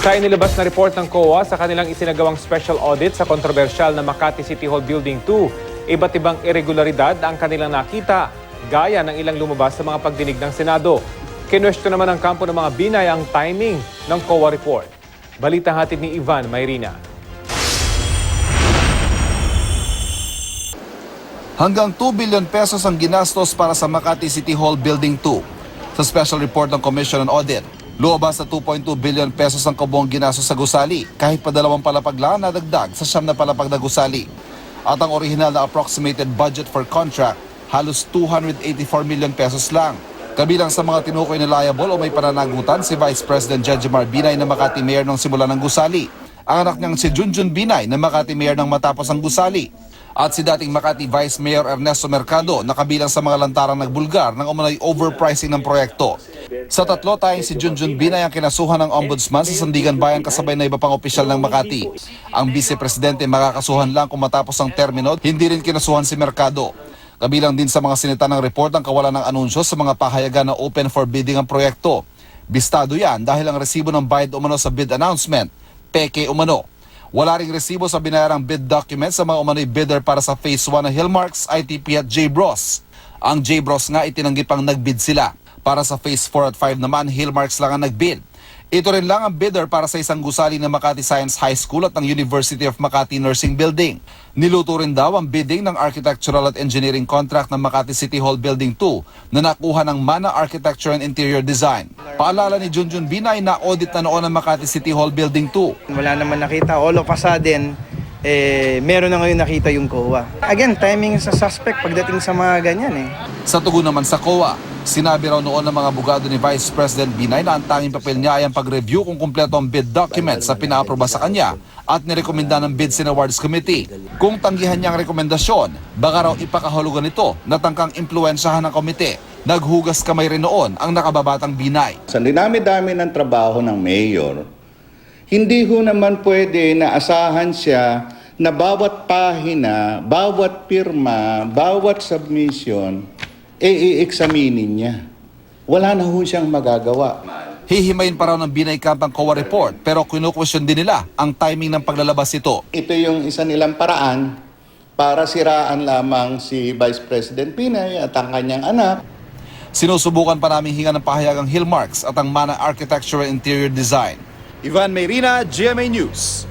Sa inilabas na report ng COA sa kanilang isinagawang special audit sa kontrobersyal na Makati City Hall Building 2, iba't ibang irregularidad ang kanilang nakita, gaya ng ilang lumabas sa mga pagdinig ng Senado. Kinwestiyon naman ng kampo ng mga Binay ang timing ng COA report. Balitang hatid ni Ivan Mayrina. Hanggang 2 billion pesos ang ginastos para sa Makati City Hall Building 2. Sa special report ng Commission on Audit, luwabas sa 2.2 billion pesos ang kabuang ginastos sa gusali, kahit pa 2 palapag lang nadagdag sa 9 na palapag na gusali. At ang original na approximated budget for contract, halos 284 million pesos lang. Kabilang sa mga tinukoy na liable o may pananagutan si Vice President Jejomar Binay na Makati Mayor nung simula ng gusali. Ang anak niyang si Junjun Binay na Makati Mayor nang matapos ang gusali. At si dating Makati Vice Mayor Ernesto Mercado na kabilang sa mga lantarang nagbulgar ng umano'y overpricing ng proyekto. Sa tatlo, tayong si Junjun Binay ang kinasuhan ng Ombudsman sa Sandigan Bayan kasabay na iba pang opisyal ng Makati. Ang Vice Presidente makakasuhan lang kung matapos ang termino, hindi rin kinasuhan si Mercado. Kabilang din sa mga sinita ng report ang kawalan ng anunsyo sa mga pahayagan na open for bidding ang proyekto. Bistado yan dahil ang resibo ng bayad umano sa bid announcement, peke umano. Wala ring resibo sa binayarang bid documents sa mga umano'y bidder para sa Phase 1 na Hillmarks, ITP at J-Bros. Ang J-Bros nga itinanggi pang nagbid sila. Para sa Phase 4 at 5 naman, Hillmarks lang ang nagbid. Ito rin lang ang bidder para sa isang gusali ng Makati Science High School at ng University of Makati Nursing Building. Niluto rin daw ang bidding ng architectural at engineering contract ng Makati City Hall Building 2 na nakuha ng Mana Architecture and Interior Design. Paalala ni Junjun Binay na audit na noon ang Makati City Hall Building 2. Wala naman nakita. All of a sudden, meron na ngayon nakita yung COA. Again, timing sa suspect pagdating sa mga ganyan . Sa tugon naman sa COA, sinabi raw noon ng mga abogado ni Vice President Binay na ang tanging papel niya ay ang pag-review kung kumpleto ang bid documents sa pinaaproba sa kanya at nirekomenda ng Bids and Awards Committee. Kung tanggihan niya ang rekomendasyon, baka raw ipakahulugan ito na tangkang impluensyahan ng komite. Naghugas kamay rin noon ang nakababatang Binay. Sa dinami-dami ng trabaho ng mayor, hindi ho naman pwede na asahan siya na bawat pahina, bawat pirma, bawat submission, i-examinin niya. Wala na ho siyang magagawa. Hihimayin pa raw ng Binay Camp ang COA report pero kinukwestiyon din nila ang timing ng paglalabas ito. Ito yung isa nilang paraan para siraan lamang si Vice President Binay at ang kanyang anak. Sinusubukan pa namin hinga ng pahayagang Hillmarks at ang Mana Architecture and Interior Design. Ivan Mayrina, GMA News.